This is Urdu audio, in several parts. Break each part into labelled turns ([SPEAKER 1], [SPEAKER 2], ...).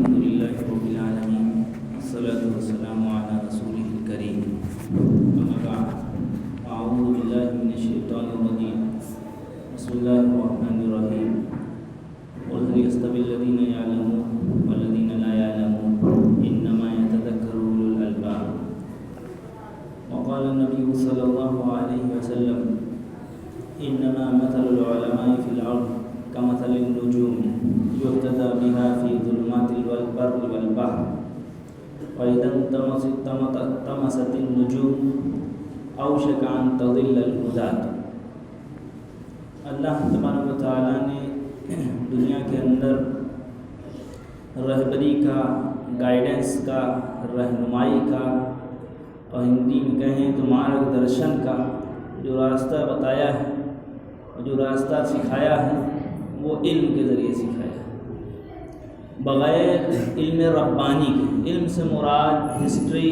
[SPEAKER 1] الحمد لله رب العالمين والصلاة والسلام على رسوله الكريم أما بعد أعوذ بالله من الشيطان الرجيم بسم الله الرحمن الرحيم قل هل يستوي الذين يعلمون والذين لا يعلمون إنما يتذكر أولو الألباب وقال النبي صلى الله عليه وسلم إنما مثل العلماء في الأرض كمثل النجوم يهتدى بها في ظلمات البر والبحر وإذا انطمست النجوم أوشك أن تضل الهداة. اللہ تبارک و تعالیٰ نے دنیا کے اندر رہبری کا، گائیڈنس کا، رہنمائی کا، اور ہندی میں کہیں تو مارگ درشن کا جو راستہ بتایا ہے اور جو راستہ سکھایا ہے وہ علم کے ذریعے سکھایا ہے، بغیر علم ربانی کے. علم سے مراد history,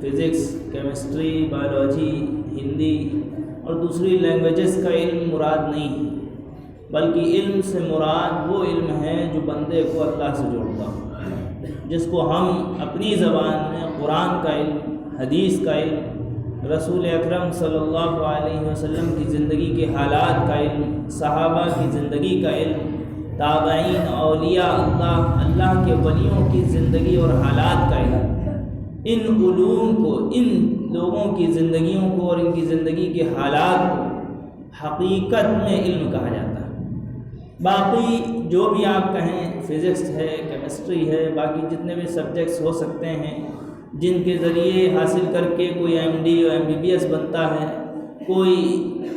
[SPEAKER 1] physics, chemistry, biology, Hindi اور دوسری لینگویجز کا علم مراد نہیں ہے، بلکہ علم سے مراد وہ علم ہے جو بندے کو اللہ سے جوڑتا ہو، جس کو ہم اپنی زبان میں قرآن کا علم، حدیث کا علم، رسول اکرم صلی اللہ علیہ وسلم کی زندگی کے حالات کا علم، صحابہ کی زندگی کا علم، تابعین، اولیاء اللہ کے ولیوں کی زندگی اور حالات کا علم. ان علوم کو، ان لوگوں کی زندگیوں کو اور ان کی زندگی کے حالات کو حقیقت میں علم کہا جاتا ہے. باقی جو بھی آپ کہیں، فزکس ہے، کیمسٹری ہے، باقی جتنے بھی سبجیکٹس ہو سکتے ہیں جن کے ذریعے حاصل کر کے کوئی ایم ڈی اور MBBS بنتا ہے، کوئی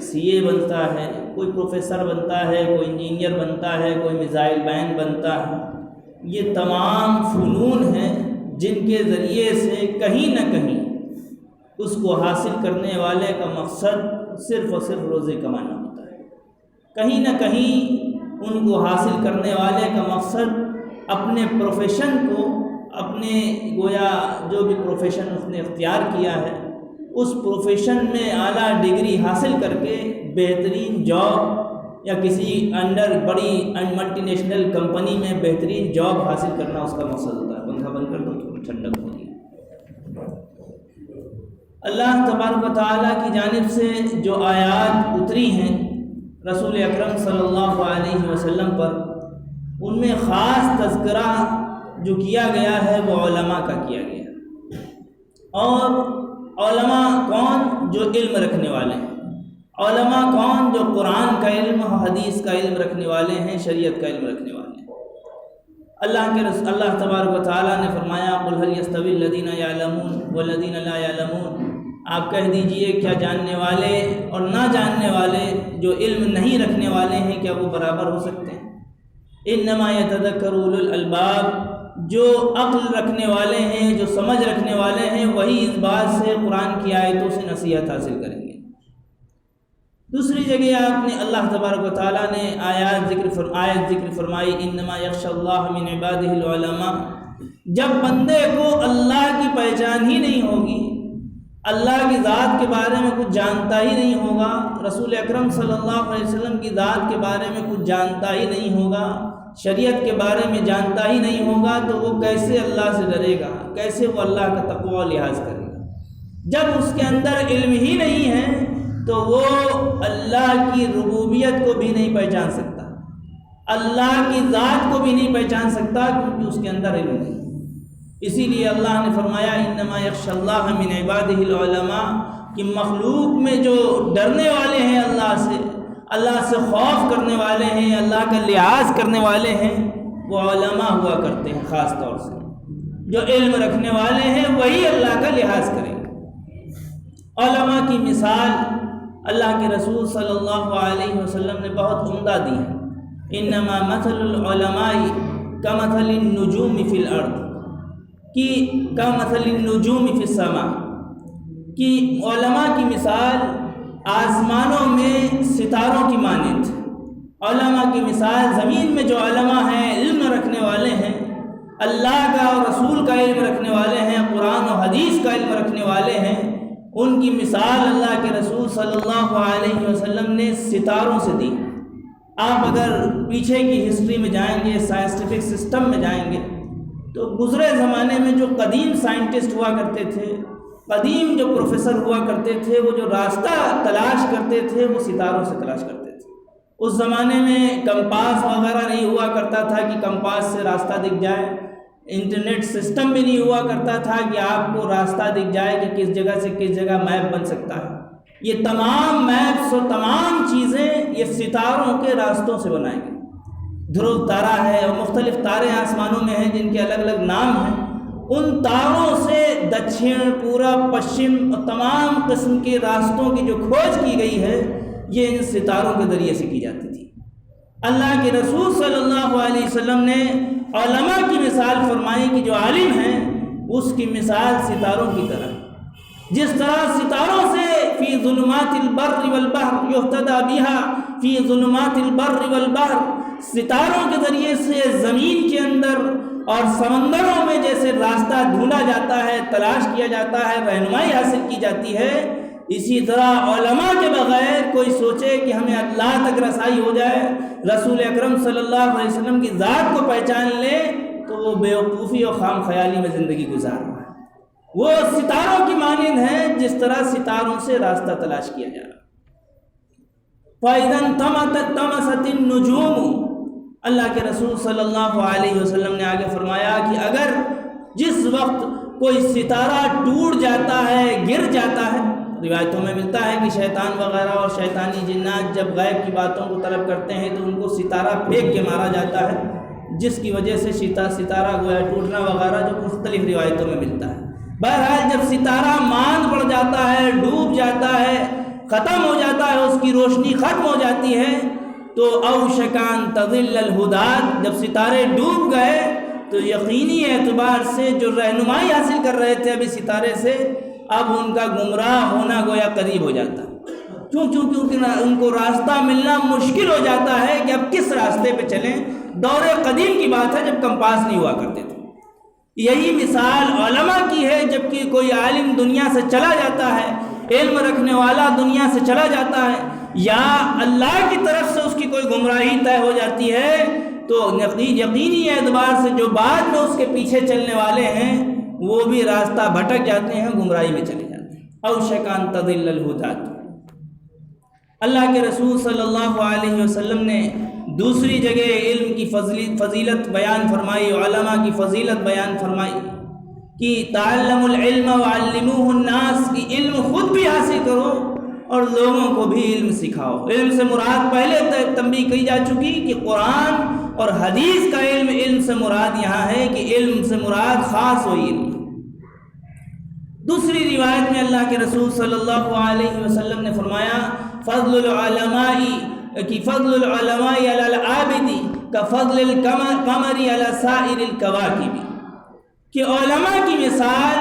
[SPEAKER 1] CA بنتا ہے، کوئی پروفیسر بنتا ہے، کوئی انجینئر بنتا ہے، کوئی میزائل مین بنتا ہے، یہ تمام فنون ہیں جن کے ذریعے سے کہیں نہ کہیں اس کو حاصل کرنے والے کا مقصد صرف اور صرف روزی کمانا ہوتا ہے. کہیں نہ کہیں ان کو حاصل کرنے والے کا مقصد اپنے پروفیشن کو، اپنے گویا جو بھی پروفیشن اس نے اختیار کیا ہے اس پروفیشن میں اعلیٰ ڈگری حاصل کر کے بہترین جاب یا کسی بڑی ملٹی نیشنل کمپنی میں بہترین جاب حاصل کرنا اس کا مقصد ہوتا ہے. پنکھا بند کر دو تو ٹھنڈک ہوگی. اللہ تبارک و تعالیٰ کی جانب سے جو آیات اتری ہیں رسول اکرم صلی اللہ علیہ وسلم پر، ان میں خاص تذکرہ جو کیا گیا ہے وہ علماء کا کیا گیا. اور علماء کون؟ جو علم رکھنے والے ہیں. علماء کون؟ جو قرآن کا علم، حدیث کا علم رکھنے والے ہیں، شریعت کا علم رکھنے والے ہیں. اللہ تبارک و تعالیٰ نے فرمایا قل هل يستوي الذين يعلمون والذين لا يعلمون. آپ کہہ دیجئے کیا جاننے والے اور نہ جاننے والے جو علم نہیں رکھنے والے ہیں کیا وہ برابر ہو سکتے ہیں؟ انما يتذكر اولو الالباب. جو عقل رکھنے والے ہیں، جو سمجھ رکھنے والے ہیں، وہی اس بات سے قرآن کی آیتوں سے نصیحت حاصل کریں گے. دوسری جگہ آپ نے اللہ تبارک و تعالیٰ نے آیت ذکر فرمائی انما یخشی اللہ من عبادہ العلماء. جب بندے کو اللہ کی پہچان ہی نہیں ہوگی، اللہ کی ذات کے بارے میں کچھ جانتا ہی نہیں ہوگا، رسول اکرم صلی اللہ علیہ وسلم کی ذات کے بارے میں کچھ جانتا ہی نہیں ہوگا، شریعت کے بارے میں جانتا ہی نہیں ہوگا، تو وہ کیسے اللہ سے ڈرے گا؟ کیسے وہ اللہ کا تقوی لحاظ کرے گا؟ جب اس کے اندر علم ہی نہیں ہے تو وہ اللہ کی ربوبیت کو بھی نہیں پہچان سکتا، اللہ کی ذات کو بھی نہیں پہچان سکتا، کیونکہ اس کے اندر علم نہیں. اسی لیے اللہ نے فرمایا انما یخشی اللہ من عبادہ العلماء، کہ مخلوق میں جو ڈرنے والے ہیں اللہ سے خوف کرنے والے ہیں، اللہ کا لحاظ کرنے والے ہیں، وہ علماء ہوا کرتے ہیں. خاص طور سے جو علم رکھنے والے ہیں وہی اللہ کا لحاظ کریں گے. علماء کی مثال اللہ کے رسول صلی اللہ علیہ وسلم نے بہت عمدہ دی ہے. انما مثل العلماء کمثل النجوم فی الارض کمثل النجوم فی السماء. کہ علماء کی مثال آسمانوں میں ستاروں کی مانند. علماء کی مثال زمین میں جو علماء ہیں، علم رکھنے والے ہیں، اللہ کا اور رسول کا علم رکھنے والے ہیں، قرآن و حدیث کا علم رکھنے والے ہیں، ان کی مثال اللہ کے رسول صلی اللہ علیہ وسلم نے ستاروں سے دی. آپ اگر پیچھے کی ہسٹری میں جائیں گے، سائنٹیفک سسٹم میں جائیں گے تو گزرے زمانے میں جو قدیم سائنٹسٹ ہوا کرتے تھے، قدیم جو پروفیسر ہوا کرتے تھے، وہ جو راستہ تلاش کرتے تھے وہ ستاروں سے تلاش کرتے تھے۔ اس زمانے میں کمپاس وغیرہ نہیں ہوا کرتا تھا کہ کمپاس سے راستہ دکھ جائے، انٹرنیٹ سسٹم بھی نہیں ہوا کرتا تھا کہ آپ کو راستہ دکھ جائے کہ کس جگہ سے کس جگہ میپ بن سکتا ہے۔ یہ تمام میپس اور تمام چیزیں یہ ستاروں کے راستوں سے بنائے گئے۔ دھرو تارا ہے اور مختلف تارے آسمانوں میں ہیں جن کے الگ الگ نام ہیں، ان تاروں سے دکشن، پورب، پشچم اور تمام قسم کے راستوں کی جو کھوج کی گئی ہے یہ ان ستاروں کے ذریعے سے کی جاتی تھی۔ اللہ کے رسول صلی اللہ علیہ وسلم نے علماء کی مثال فرمائی کہ جو عالم ہیں اس کی مثال ستاروں کی طرح، جس طرح ستاروں سے فی ظلمات البر والبحر یہتدی بہا، فی ظلمات البر والبحر، ستاروں کے ذریعے سے زمین کے اندر اور سمندروں میں جیسے راستہ ڈھونڈا جاتا ہے، تلاش کیا جاتا ہے، رہنمائی حاصل کی جاتی ہے، اسی طرح علماء کے بغیر کوئی سوچے کہ ہمیں اللہ تک رسائی ہو جائے، رسول اکرم صلی اللہ علیہ وسلم کی ذات کو پہچان لے، تو وہ بیوقوفی اور خام خیالی میں زندگی گزار رہا ہے۔ وہ ستاروں کی مانند ہیں جس طرح ستاروں سے راستہ تلاش کیا جا رہا ہے۔ فَإِذَا انْطَمَسَتِ النُّجُومُ، اللہ کے رسول صلی اللہ علیہ وسلم نے آگے فرمایا کہ اگر جس وقت کوئی ستارہ ٹوٹ جاتا ہے، گر جاتا ہے، روایتوں میں ملتا ہے کہ شیطان وغیرہ اور شیطانی جنات جب غیب کی باتوں کو طلب کرتے ہیں تو ان کو ستارہ پھینک کے مارا جاتا ہے، جس کی وجہ سے ستارہ گویا ٹوٹنا وغیرہ جو مختلف روایتوں میں ملتا ہے۔ بہرحال جب ستارہ ماند پڑ جاتا ہے، ڈوب جاتا ہے، ختم ہو جاتا ہے، اس کی روشنی ختم ہو جاتی ہے، تو اوشکان تضل الہداد، جب ستارے ڈوب گئے تو یقینی اعتبار سے جو رہنمائی حاصل کر رہے تھے ابھی ستارے سے، اب ان کا گمراہ ہونا گویا قریب ہو جاتا، کیونکہ ان کو راستہ ملنا مشکل ہو جاتا ہے کہ اب کس راستے پہ چلیں۔ دور قدیم کی بات ہے جب کمپاس نہیں ہوا کرتے تھے۔ یہی مثال علماء کی ہے، جبکہ کوئی عالم دنیا سے چلا جاتا ہے، علم رکھنے والا دنیا سے چلا جاتا ہے، یا اللہ کی طرف سے اس کی کوئی گمراہی طے ہو جاتی ہے، تو یقینی اعتبار سے جو بعد میں اس کے پیچھے چلنے والے ہیں وہ بھی راستہ بھٹک جاتے ہیں، گمراہی میں چلے جاتے ہیں۔ اوشکان تضل الہداد۔ اللہ کے رسول صلی اللہ علیہ وسلم نے دوسری جگہ علم کی فضیلت بیان فرمائی، علماء کی فضیلت بیان فرمائی کہ تعلموا العلم وعلموه الناس، کی علم خود بھی حاصل کرو اور لوگوں کو بھی علم سکھاؤ۔ علم سے مراد پہلے تنبیہ کی جا چکی کہ قرآن اور حدیث کا علم، علم سے مراد یہاں ہے کہ علم سے مراد خاص وہی علم۔ دوسری روایت میں اللہ کے رسول صلی اللہ علیہ وسلم نے فرمایا فضل العلماء علی العابد کفضل القمر علی سائر الکواکب، کہ علماء کی مثال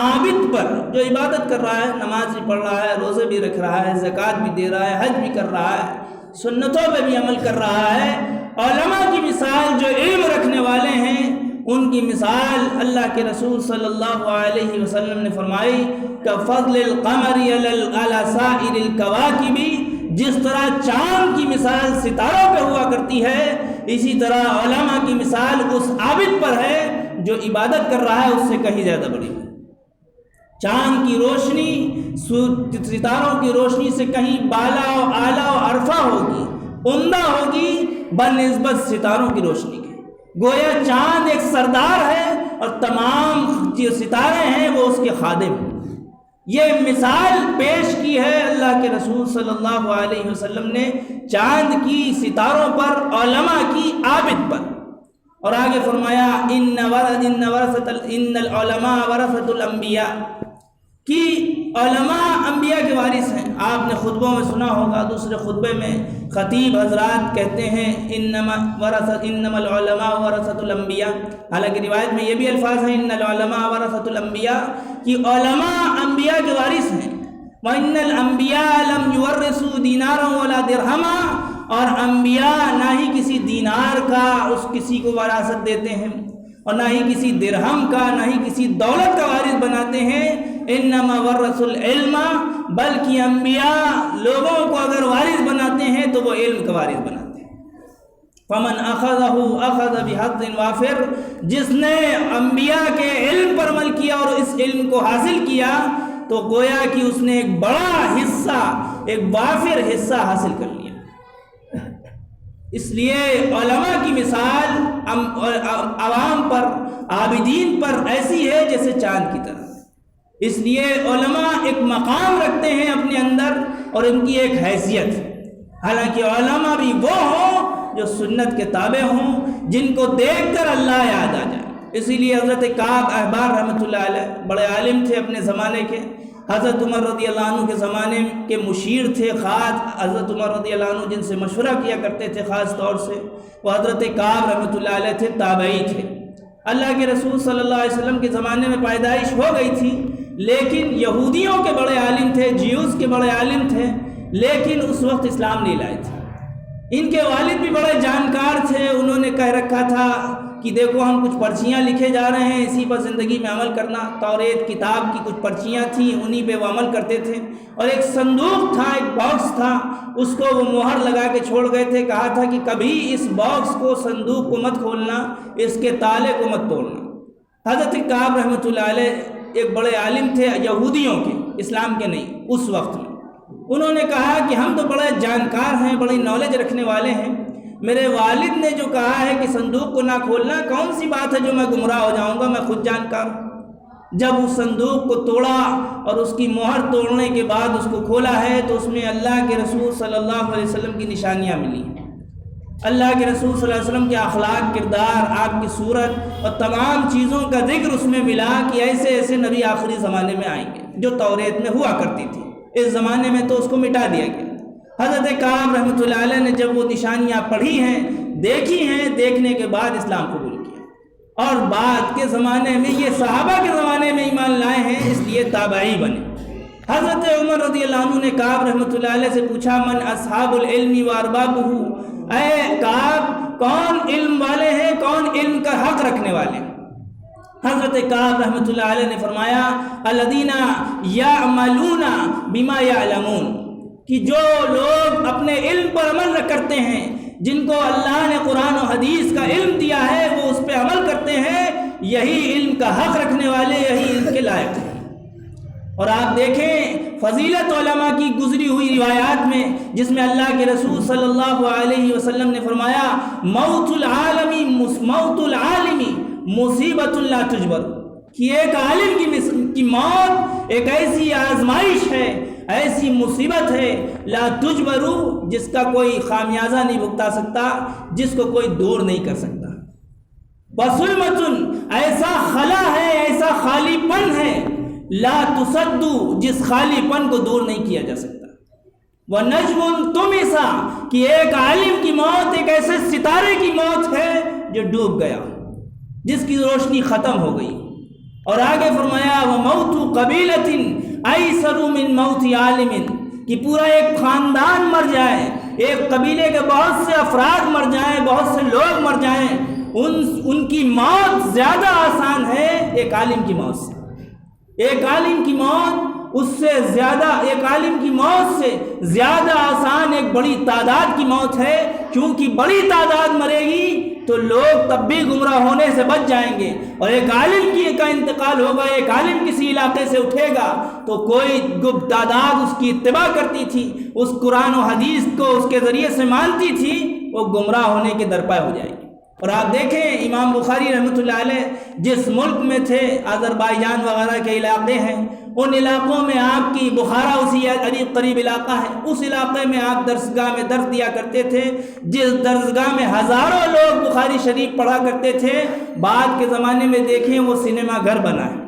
[SPEAKER 1] عابد پر، جو عبادت کر رہا ہے، نماز بھی پڑھ رہا ہے، روزے بھی رکھ رہا ہے، زکوٰۃ بھی دے رہا ہے، حج بھی کر رہا ہے، سنتوں پہ بھی عمل کر رہا ہے، علماء کی مثال جو علم رکھنے والے ہیں ان کی مثال اللہ کے رسول صلی اللہ علیہ وسلم نے فرمائی کفضل القمر علی سائر الکواکب، جس طرح چاند کی مثال ستاروں پہ ہوا کرتی ہے، اسی طرح علماء کی مثال اس عابد پر ہے جو عبادت کر رہا ہے اس سے کہیں زیادہ بڑی ہے۔ چاند کی روشنی ستاروں کی روشنی سے کہیں بالا و اعلیٰ و عرفہ ہوگی، عمدہ ہوگی بنسبت ستاروں کی روشنی کے۔ گویا چاند ایک سردار ہے اور تمام جو ستارے ہیں وہ اس کے خادم ہیں۔ یہ مثال پیش کی ہے اللہ کے رسول صلی اللہ علیہ وسلم نے چاند کی، ستاروں پر، علماء کی، عابد پر، اور آگے فرمایا ان العلماء ورثۃ الانبیاء، کہ علماء انبیاء کے وارث ہیں۔ آپ نے خطبوں میں سنا ہوگا، دوسرے خطبے میں خطیب حضرات کہتے ہیں انما العلماء ورثۃ الانبیاء، حالانکہ روایت میں یہ بھی الفاظ ہیں ان العلماء ورثۃ الانبیاء، کہ علماء انبیاء کے وارث ہیں۔ وان الانبیاء لم یورثوا دینارا ولا درہما، اور انبیاء نہ ہی کسی دینار کا اس کسی کو وراثت دیتے ہیں اور نہ ہی کسی درہم کا، نہ ہی کسی دولت کا وارث بناتے ہیں۔ انما ورثوا العلم، بلکہ انبیاء لوگوں کو اگر وارث بناتے ہیں تو وہ علم کا وارث بناتے ہیں۔ فمن اخذہ اخذ بحظ وافر، جس نے انبیاء کے علم پر عمل کیا اور اس علم کو حاصل کیا تو گویا کہ اس نے ایک بڑا حصہ، ایک وافر حصہ حاصل کر لیا۔ اس لیے علماء کی مثال عوام پر، عابدین پر ایسی ہے جیسے چاند کی طرح۔ اس لیے علماء ایک مقام رکھتے ہیں اپنے اندر اور ان کی ایک حیثیت، حالانکہ علماء بھی وہ ہوں جو سنت کے تابع ہوں، جن کو دیکھ کر اللہ یاد آ جائے۔ اسی لیے حضرت کعب احبار رحمۃ اللہ علیہ بڑے عالم تھے اپنے زمانے کے، حضرت عمر رضی اللہ عنہ کے زمانے کے مشیر تھے خاص، حضرت عمر رضی اللہ عنہ جن سے مشورہ کیا کرتے تھے خاص طور سے، وہ حضرت کعب رحمۃ اللہ علیہ تھے، تابعی تھے۔ اللہ کے رسول صلی اللہ علیہ وسلم کے زمانے میں پیدائش ہو گئی تھی، لیکن یہودیوں کے بڑے عالم تھے، جیوز کے بڑے عالم تھے، لیکن اس وقت اسلام نہیں لائے تھے۔ ان کے والد بھی بڑے جانکار تھے، انہوں نے کہہ رکھا تھا کہ دیکھو ہم کچھ پرچیاں لکھے جا رہے ہیں، اسی پر زندگی میں عمل کرنا۔ توریت کتاب کی کچھ پرچیاں تھیں، انہی پہ وہ عمل کرتے تھے، اور ایک صندوق تھا، ایک باکس تھا، اس کو وہ مہر لگا کے چھوڑ گئے تھے، کہا تھا کہ کبھی اس باکس کو، صندوق کو مت کھولنا، اس کے تالے کو مت توڑنا۔ حضرت کعب رحمۃ اللہ علیہ ایک بڑے عالم تھے یہودیوں کے، اسلام کے نہیں، اس وقت میں انہوں نے کہا کہ ہم تو بڑے جانکار ہیں، بڑی نالج رکھنے والے ہیں، میرے والد نے جو کہا ہے کہ صندوق کو نہ کھولنا، کون سی بات ہے جو میں گمراہ ہو جاؤں گا، میں خود جانکار ہوں۔ جب اس صندوق کو توڑا اور اس کی مہر توڑنے کے بعد اس کو کھولا ہے تو اس میں اللہ کے رسول صلی اللہ علیہ وسلم کی نشانیاں ملی، اللہ کے رسول صلی اللہ علیہ وسلم کے اخلاق، کردار، آپ کی صورت اور تمام چیزوں کا ذکر اس میں ملا کہ ایسے ایسے نبی آخری زمانے میں آئیں گے، جو توریت میں ہوا کرتی تھی، اس زمانے میں تو اس کو مٹا دیا گیا۔ حضرت کعب رحمۃ اللہ علیہ نے جب وہ نشانیاں پڑھی ہیں، دیکھی ہیں، دیکھنے کے بعد اسلام قبول کیا، اور بعد کے زمانے میں یہ صحابہ کے زمانے میں ایمان لائے ہیں، اس لیے تابعی بنے۔ حضرت عمر رضی اللہ عنہ نے کعب رحمۃ اللہ علیہ سے پوچھا، من اصحاب العلم واربابہ، اے کعب کون علم والے ہیں، کون علم کا حق رکھنے والے ہیں؟ حضرت کعب رحمۃ اللہ علیہ نے فرمایا، الذین یعملون بما یعلمون، کہ جو لوگ اپنے علم پر عمل کرتے ہیں، جن کو اللہ نے قرآن و حدیث کا علم دیا ہے، وہ اس پہ عمل کرتے ہیں، یہی علم کا حق رکھنے والے، یہی علم کے لائق ہیں۔ اور آپ دیکھیں فضیلت علماء کی گزری ہوئی روایات میں، جس میں اللہ کے رسول صلی اللہ علیہ وسلم نے فرمایا، موت العالمی مصیبت لا تجبر، کہ ایک عالم کی موت ایک ایسی آزمائش ہے، ایسی مصیبت ہے، لا تجبرو، جس کا کوئی خامیازہ نہیں بھگتا سکتا، جس کو کوئی دور نہیں کر سکتا۔ وظلمۃ، ایسا خلا ہے، ایسا خالی پن ہے، لا تسدو، جس خالی پن کو دور نہیں کیا جا سکتا۔ ونجم طمسا، کہ ایک عالم کی موت ایک ایسے ستارے کی موت ہے جو ڈوب گیا، جس کی روشنی ختم ہو گئی۔ اور آگے فرمایا، وموت قبیلۃ ایسر من موت عالم، کہ پورا ایک خاندان مر جائے، ایک قبیلے کے بہت سے افراد مر جائیں، بہت سے لوگ مر جائیں، ان کی موت زیادہ آسان ہے ایک عالم کی موت سے۔ ایک عالم کی موت اس سے زیادہ، ایک عالم کی موت سے زیادہ آسان ایک بڑی تعداد کی موت ہے، کیونکہ بڑی تعداد مرے گی تو لوگ تب بھی گمراہ ہونے سے بچ جائیں گے، اور ایک عالم کا انتقال ہوگا، ایک عالم کسی علاقے سے اٹھے گا تو کوئی تعداد اس کی اتباع کرتی تھی، اس قرآن و حدیث کو اس کے ذریعے سے مانتی تھی، وہ گمراہ ہونے کے درپے ہو جائے گی۔ اور آپ دیکھیں امام بخاری رحمۃ اللہ علیہ جس ملک میں تھے، آذربائیجان وغیرہ کے علاقے ہیں، ان علاقوں میں آپ کی بخارا اسی قریب علاقہ ہے، اس علاقے میں آپ درسگاہ میں درس دیا کرتے تھے، جس درسگاہ میں ہزاروں لوگ بخاری شریف پڑھا کرتے تھے، بعد کے زمانے میں دیکھیں وہ سنیما گھر بنا ہے۔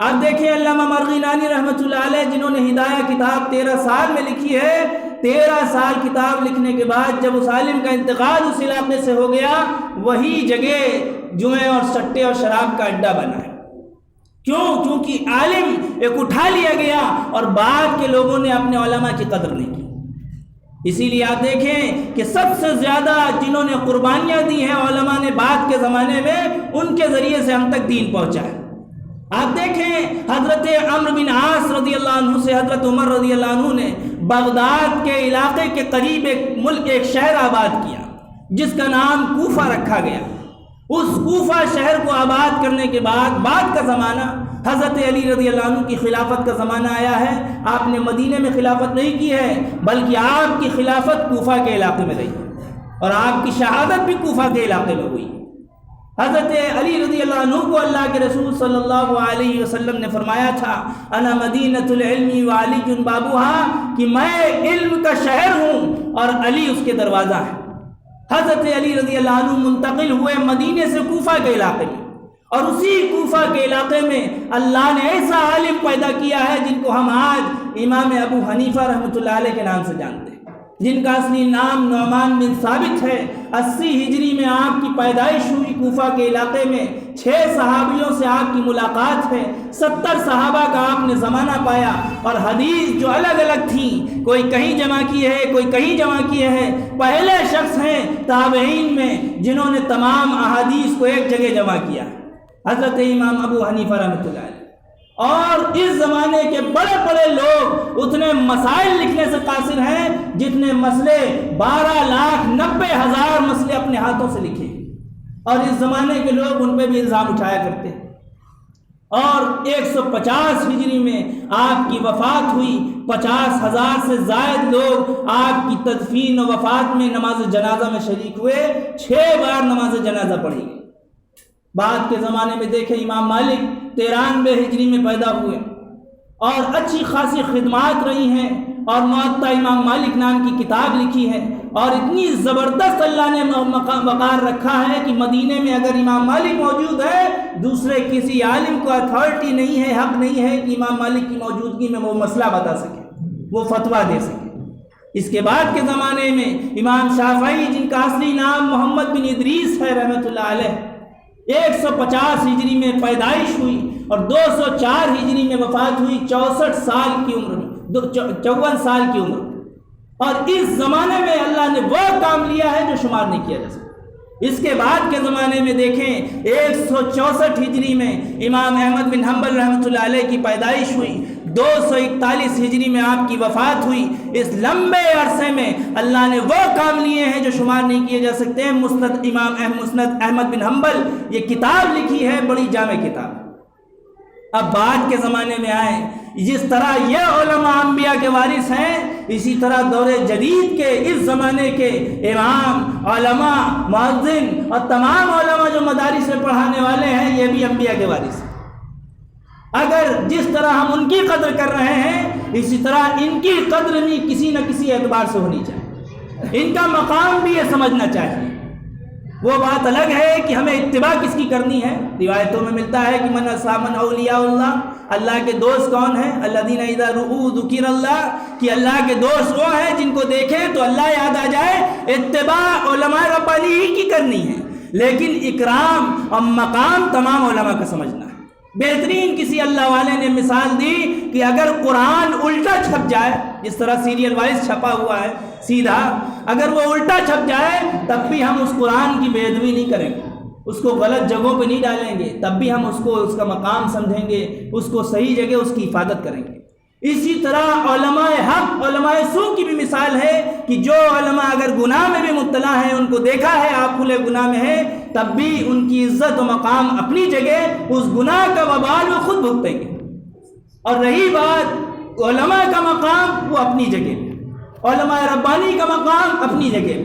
[SPEAKER 1] آپ دیکھیں علامہ مرغینانی رحمۃ اللہ علیہ، جنہوں نے ہدایہ کتاب 13 سال میں لکھی ہے، 13 سال کتاب لکھنے کے بعد جب اس عالم کا انتقال اس علاقے سے ہو گیا، وہی جگہ جوئیں اور سٹے اور شراب کا اڈا بنا ہے۔ کیوں؟ کیونکہ عالم ایک اٹھا لیا گیا اور بعد کے لوگوں نے اپنے علماء کی قدر نہیں کی۔ اسی لیے آپ دیکھیں کہ سب سے زیادہ جنہوں نے قربانیاں دی ہیں علماء نے بعد کے زمانے میں، ان کے ذریعے سے ہم تک دین پہنچا ہے۔ آپ دیکھیں حضرت عمرو بن عاص رضی اللہ عنہ سے حضرت عمر رضی اللہ عنہ نے بغداد کے علاقے کے قریب ایک شہر آباد کیا، جس کا نام کوفہ رکھا گیا، اس کوفہ شہر کو آباد کرنے کے بعد کا زمانہ حضرت علی رضی اللہ عنہ کی خلافت کا زمانہ آیا ہے۔ آپ نے مدینے میں خلافت نہیں کی ہے، بلکہ آپ کی خلافت کوفہ کے علاقے میں رہی اور آپ کی شہادت بھی کوفہ کے علاقے میں ہوئی۔ حضرت علی رضی اللہ عنہ کو اللہ کے رسول صلی اللہ علیہ وسلم نے فرمایا تھا، انا مدینۃ العلم وعلی بابوہا، کہ میں علم کا شہر ہوں اور علی اس کے دروازہ ہے۔ حضرت علی رضی اللہ عنہ منتقل ہوئے مدینے سے کوفہ کے علاقے میں، اور اسی کوفہ کے علاقے میں اللہ نے ایسا عالم پیدا کیا ہے جن کو ہم آج امام ابو حنیفہ رحمۃ اللہ علیہ کے نام سے جانتے ہیں، جن کا اصلی نام نعمان بن ثابت ہے۔ 80 ہجری میں آپ کی پیدائش ہوئی کوفہ کے علاقے میں، 6 صحابیوں سے آپ کی ملاقات ہے، 70 صحابہ کا آپ نے زمانہ پایا، اور حدیث جو الگ الگ تھیں، کوئی کہیں جمع کی ہے، کوئی کہیں جمع کی ہے، پہلے شخص ہیں تابعین میں جنہوں نے تمام احادیث کو ایک جگہ جمع کیا، حضرت امام ابو حنیفہ رحمۃ اللہ علیہ۔ اور اس زمانے کے بڑے بڑے لوگ اتنے مسائل لکھنے سے قاصر ہیں جتنے مسئلے 12,90,000 مسئلے اپنے ہاتھوں سے لکھے، اور اس زمانے کے لوگ ان پہ بھی الزام اٹھایا کرتے ہیں۔ اور 150 ہجری میں آپ کی وفات ہوئی، 50,000 سے زائد لوگ آپ کی تدفین و وفات میں نماز جنازہ میں شریک ہوئے، 6 بار نماز جنازہ پڑھی گئی۔ بعد کے زمانے میں دیکھیں امام مالک 93 ہجری میں پیدا ہوئے، اور اچھی خاصی خدمات رہی ہیں، اور موطا امام مالک نام کی کتاب لکھی ہے، اور اتنی زبردست اللہ نے وقار رکھا ہے کہ مدینے میں اگر امام مالک موجود ہے، دوسرے کسی عالم کو اتھارٹی نہیں ہے، حق نہیں ہے کہ امام مالک کی موجودگی میں وہ مسئلہ بتا سکے، وہ فتویٰ دے سکے۔ اس کے بعد کے زمانے میں امام شافعی، جن کا اصلی نام محمد بن ادریس ہے رحمۃ اللہ علیہ، 150 ہجری میں پیدائش ہوئی اور 204 ہجری میں وفات ہوئی، 64 سال کی عمر میں، 54 سال کی عمر میں۔ اور اس زمانے میں اللہ نے وہ کام لیا ہے جو شمار نہیں کیا جا سکتا۔ اس کے بعد کے زمانے میں دیکھیں 164 ہجری میں امام احمد بن حنبل رحمۃ اللہ علیہ کی پیدائش ہوئی، 241 ہجری میں آپ کی وفات ہوئی۔ اس لمبے عرصے میں اللہ نے وہ کام لیے ہیں جو شمار نہیں کیے جا سکتے ہیں۔ مسند احمد بن حنبل، یہ کتاب لکھی ہے، بڑی جامع کتاب۔ اب بعد کے زمانے میں آئے، جس طرح یہ علماء انبیاء کے وارث ہیں، اسی طرح دور جدید کے اس زمانے کے امام، علماء، مؤذن اور تمام علماء جو مدارس میں پڑھانے والے ہیں، یہ بھی انبیاء کے وارث ہیں۔ اگر جس طرح ہم ان کی قدر کر رہے ہیں، اسی طرح ان کی قدر بھی کسی نہ کسی اعتبار سے ہونی چاہیے، ان کا مقام بھی یہ سمجھنا چاہیے۔ وہ بات الگ ہے کہ ہمیں اتباع کس کی کرنی ہے۔ روایتوں میں ملتا ہے کہ من من اولیاء اللہ، اللہ کے دوست کون ہیں؟ الذین اذا رؤوا ذکر اللہ، کہ اللہ کے دوست وہ ہیں جن کو دیکھیں تو اللہ یاد آ جائے۔ اتباع علماء ربانی ہی کی کرنی ہے، لیکن اکرام اور مقام تمام علماء کا سمجھنا ہے۔ بہترین کسی اللہ والے نے مثال دی کہ اگر قرآن الٹا چھپ جائے، جس طرح سیریل وائز چھپا ہوا ہے سیدھا، اگر وہ الٹا چھپ جائے تب بھی ہم اس قرآن کی بے ادبی نہیں کریں گے، اس کو غلط جگہوں پہ نہیں ڈالیں گے، تب بھی ہم اس کو اس کا مقام سمجھیں گے، اس کو صحیح جگہ اس کی حفاظت کریں گے۔ اسی طرح علماء حق، علماء سو کی بھی مثال ہے کہ جو علماء اگر گناہ میں بھی مبتلا ہیں، ان کو دیکھا ہے آپ کھلے گناہ میں ہیں، تب بھی ان کی عزت و مقام اپنی جگہ، اس گناہ کا وبال وہ خود بھگتیں گے۔ اور رہی بات علماء کا مقام، وہ اپنی جگہ، علماء ربانی کا مقام اپنی جگہ،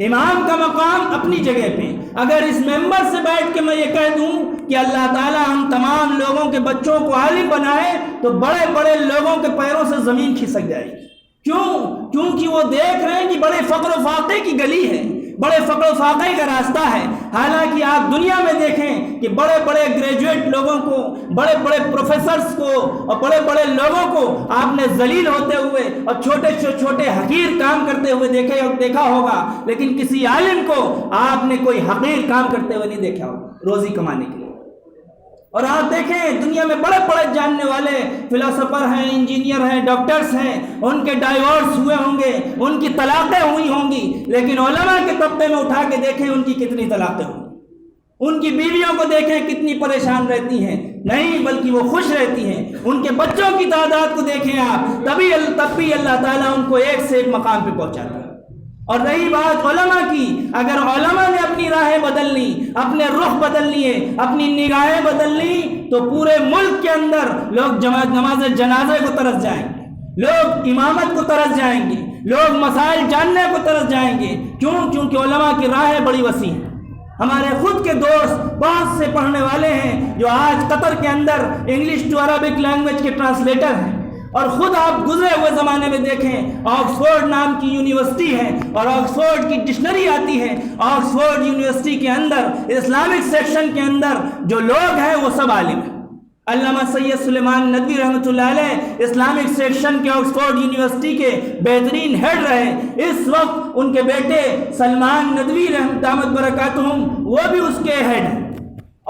[SPEAKER 1] امام کا مقام اپنی جگہ پہ۔ اگر اس ممبر سے بیٹھ کے میں یہ کہہ دوں کہ اللہ تعالیٰ ہم تمام لوگوں کے بچوں کو عالم بنائے، تو بڑے بڑے لوگوں کے پیروں سے زمین کھسک جائے گی۔ کیونکہ وہ دیکھ رہے ہیں کہ بڑے فقر و فاقے کی گلی ہے، بڑے فقر و فاقے کا راستہ ہے۔ حالانکہ آپ دنیا میں دیکھیں کہ بڑے بڑے گریجویٹ لوگوں کو، بڑے بڑے پروفیسرز کو اور بڑے بڑے لوگوں کو آپ نے ذلیل ہوتے ہوئے اور چھوٹے چھوٹے حقیر کام کرتے ہوئے دیکھا ہوگا، لیکن کسی عالم کو آپ نے کوئی حقیر کام کرتے ہوئے نہیں دیکھا ہوگا روزی کمانے کے لیے۔ اور آپ دیکھیں دنیا میں بڑے بڑے جاننے والے فلاسفر ہیں، انجینئر ہیں، ڈاکٹرز ہیں، ان کے ڈائیورس ہوئے ہوں گے، ان کی طلاقیں ہوئی ہوں گی، لیکن علماء کے طبقے میں اٹھا کے دیکھیں ان کی کتنی طلاقیں ہوں گی، ان کی بیویوں کو دیکھیں کتنی پریشان رہتی ہیں، نہیں بلکہ وہ خوش رہتی ہیں، ان کے بچوں کی تعداد کو دیکھیں آپ، تب بھی اللہ تعالیٰ ان کو ایک سے ایک مقام پہ پہنچاتا ہے۔ اور رہی بات علماء کی، اگر علماء نے اپنی راہیں بدل لی، اپنے رخ بدل لیے، اپنی نگاہیں بدل لی، تو پورے ملک کے اندر لوگ نماز جنازے کو ترس جائیں گے، لوگ امامت کو ترس جائیں گے، لوگ مسائل جاننے کو ترس جائیں گے۔ کیوں؟ کیونکہ علماء کی راہیں بڑی وسیع ہیں۔ ہمارے خود کے دوست بہت سے پڑھنے والے ہیں جو آج قطر کے اندر انگلش ٹو عربک لینگویج کے ٹرانسلیٹر ہیں، اور خود آپ گزرے ہوئے زمانے میں دیکھیں، آکسفورڈ نام کی یونیورسٹی ہے اور آکسفورڈ کی ڈکشنری آتی ہے، آکسفورڈ یونیورسٹی کے اندر اسلامک سیکشن کے اندر جو لوگ ہیں وہ سب عالم ہیں۔ علامہ سید سلیمان ندوی رحمۃ اللہ علیہ اسلامک سیکشن کے آکسفورڈ یونیورسٹی کے بہترین ہیڈ رہے، اس وقت ان کے بیٹے سلمان ندوی دامت برکاتہم وہ بھی اس کے ہیڈ ہیں،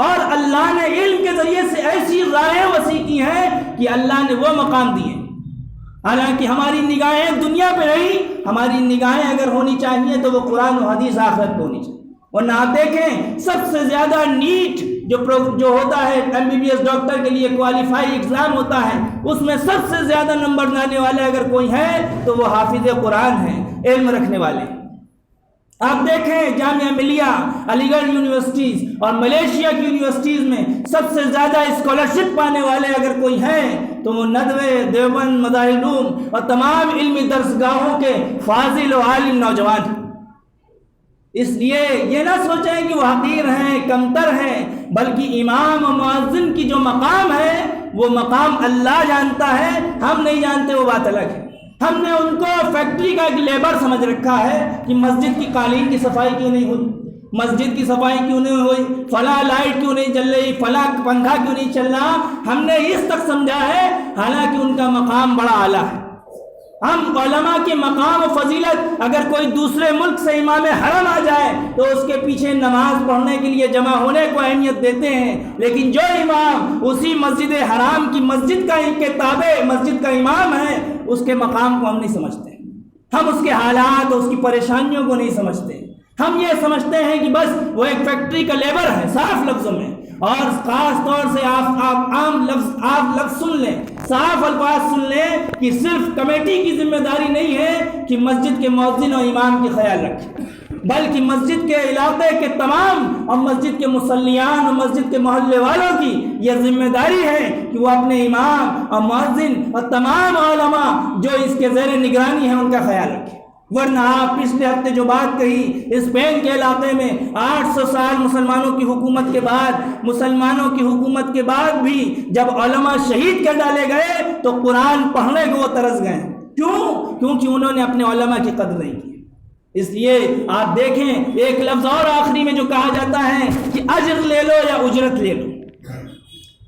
[SPEAKER 1] اور اللہ نے علم کے ذریعے سے ایسی راہیں وسیع کی ہیں کہ اللہ نے وہ مقام دیے۔ حالانکہ ہماری نگاہیں دنیا پہ نہیں، ہماری نگاہیں اگر ہونی چاہیے تو وہ قرآن و حدیث آخرت پہ ہونی چاہیے۔ ورنہ آپ دیکھیں سب سے زیادہ نیٹ جو ہوتا ہے MBBS ڈاکٹر کے لیے کوالیفائی ایگزام ہوتا ہے، اس میں سب سے زیادہ نمبر لانے والے اگر کوئی ہے تو وہ حافظ قرآن ہیں، علم رکھنے والے۔ آپ دیکھیں جامعہ ملیہ، علی گڑھ یونیورسٹیز اور ملیشیا کی یونیورسٹیز میں سب سے زیادہ اسکالرشپ پانے والے اگر کوئی ہیں تو وہ ندوے، دیوبند، مدارالعلوم اور تمام علمی درسگاہوں کے فاضل و عالم نوجوان ہیں۔ اس لیے یہ نہ سوچیں کہ وہ حقیر ہیں، کمتر ہیں، بلکہ امام و مؤذن کی جو مقام ہے وہ مقام اللہ جانتا ہے، ہم نہیں جانتے، وہ بات الگ ہے۔ ہم نے ان کو فیکٹری کا ایک لیبر سمجھ رکھا ہے کہ مسجد کی قالین کی صفائی کیوں نہیں ہوئی، مسجد کی صفائی کیوں نہیں ہوئی، فلاں لائٹ کیوں نہیں جل رہی، فلاں پنکھا کیوں نہیں چل رہا، ہم نے اس تک سمجھا ہے، حالانکہ ان کا مقام بڑا اعلیٰ ہے۔ ہم علماء کے مقام و فضیلت، اگر کوئی دوسرے ملک سے امام حرم آ جائے تو اس کے پیچھے نماز پڑھنے کے لیے جمع ہونے کو اہمیت دیتے ہیں، لیکن جو امام اسی مسجد حرام کی مسجد کا تابع مسجد کا امام ہے، اس کے مقام کو ہم نہیں سمجھتے، ہم اس کے حالات اور اس کی پریشانیوں کو نہیں سمجھتے۔ ہم یہ سمجھتے ہیں کہ بس وہ ایک فیکٹری کا لیبر ہے، صاف لفظوں میں، اور خاص طور سے آپ لفظ سن لیں، صاف الفاظ سن لیں کہ صرف کمیٹی کی ذمہ داری نہیں ہے کہ مسجد کے مؤذن اور امام کی خیال رکھیں، بلکہ مسجد کے علاقے کے تمام اور مسجد کے مصلیان اور مسجد کے محلے والوں کی یہ ذمہ داری ہے کہ وہ اپنے امام اور مؤذن اور تمام علماء جو اس کے زیر نگرانی ہیں ان کا خیال رکھیں۔ ورنہ آپ پچھلے ہفتے جو بات کہی، اسپین کے علاقے میں 800 سال مسلمانوں کی حکومت کے بعد بھی جب علماء شہید کر ڈالے گئے تو قرآن پڑھنے کو وہ ترس گئے۔ کیوں؟ کیونکہ انہوں نے اپنے علماء کی قدر نہیں کی۔ اس لیے آپ دیکھیں ایک لفظ اور آخری میں جو کہا جاتا ہے کہ اجر لے لو یا اجرت لے لو،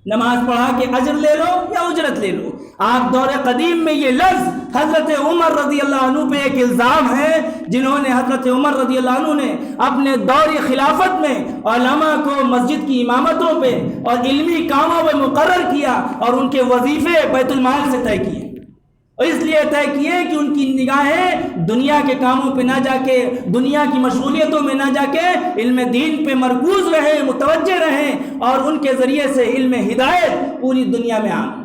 [SPEAKER 1] نماز پڑھا کے اجر لے لو یا اجرت لے لو۔ آپ دور قدیم میں یہ لفظ حضرت عمر رضی اللہ عنہ پہ ایک الزام ہے، جنہوں نے حضرت عمر رضی اللہ عنہ نے اپنے دور خلافت میں علماء کو مسجد کی امامتوں پہ اور علمی کاموں پہ مقرر کیا اور ان کے وظیفے بیت المال سے طے کیے، اور اس لیے طے کیے کہ ان کی نگاہیں دنیا کے کاموں پہ نہ جا کے، دنیا کی مشغولیتوں میں نہ جا کے علم دین پہ مرکوز رہیں، متوجہ رہیں، اور ان کے ذریعے سے علم ہدایت پوری دنیا میں عام۔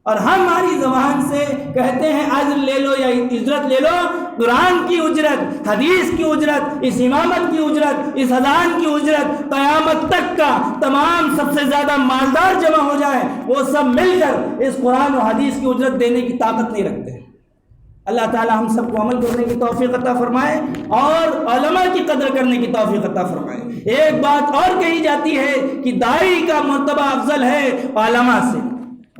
[SPEAKER 1] اور ہم ہماری زبان سے کہتے ہیں اجر لے لو یا اجرت لے لو، قرآن کی اجرت، حدیث کی اجرت، اس امامت کی اجرت، اس اذان کی اجرت، قیامت تک کا تمام سب سے زیادہ مالدار جمع ہو جائے وہ سب مل کر اس قرآن و حدیث کی اجرت دینے کی طاقت نہیں رکھتے۔ اللہ تعالی ہم سب کو عمل کرنے کی توفیق عطا فرمائے اور علماء کی قدر کرنے کی توفیق عطا فرمائے۔ ایک بات اور کہی جاتی ہے کہ داعی کا مرتبہ افضل ہے علماء سے۔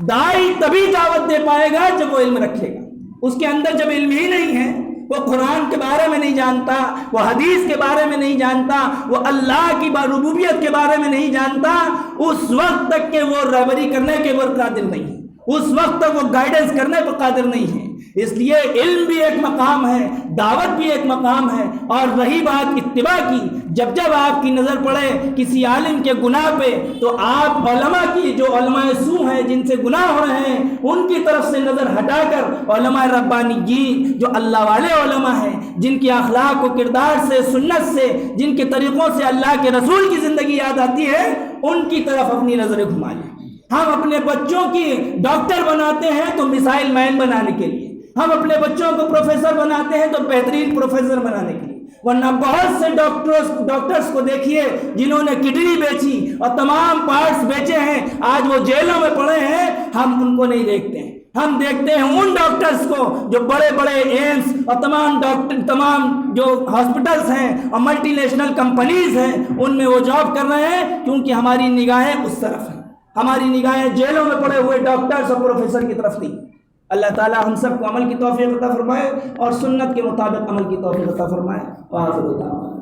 [SPEAKER 1] داعی تبھی دعوت دے پائے گا جب وہ علم رکھے گا، اس کے اندر جب علم ہی نہیں ہے، وہ قرآن کے بارے میں نہیں جانتا، وہ حدیث کے بارے میں نہیں جانتا، وہ اللہ کی ربوبیت کے بارے میں نہیں جانتا، اس وقت تک کہ وہ رہبری کرنے کے اوپر قادر نہیں ہے، اس وقت تک وہ گائیڈنس کرنے پر قادر نہیں ہے۔ اس لیے علم بھی ایک مقام ہے، دعوت بھی ایک مقام ہے، اور رہی بات اتباع کی، جب آپ کی نظر پڑے کسی عالم کے گناہ پہ تو آپ علماء کی، جو علماء سو ہیں جن سے گناہ ہو رہے ہیں، ان کی طرف سے نظر ہٹا کر علماء ربانیین جو اللہ والے علماء ہیں، جن کے اخلاق و کردار سے، سنت سے، جن کے طریقوں سے اللہ کے رسول کی زندگی یاد آتی ہے، ان کی طرف اپنی نظریں گھما لیں۔ ہم اپنے بچوں کی ڈاکٹر بناتے ہیں تو میزائل مین بنانے کے لیے، ہم اپنے بچوں کو پروفیسر بناتے ہیں تو بہترین پروفیسر بنانے کے لیے، ورنہ بہت سے ڈاکٹرز کو دیکھیے جنہوں نے کڈنی بیچی اور تمام پارٹس بیچے ہیں، آج وہ جیلوں میں پڑے ہیں، ہم ان کو نہیں دیکھتے ہیں۔ ہم دیکھتے ہیں ان ڈاکٹرز کو جو بڑے بڑے ایمس اور تمام جو ہاسپٹلز ہیں اور ملٹی نیشنل کمپنیز ہیں ان میں وہ جاب کر رہے ہیں، کیونکہ ہماری نگاہیں اس طرف ہیں، ہماری نگاہیں جیلوں میں پڑے ہوئے ڈاکٹرز اور پروفیسر کی طرف نہیں۔ اللہ تعالی ہم سب کو عمل کی توفیق عطا فرمائے اور سنت کے مطابق عمل کی توفیق عطا فرمائے۔ وآخر دعوانا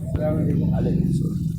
[SPEAKER 1] السلام علیکم۔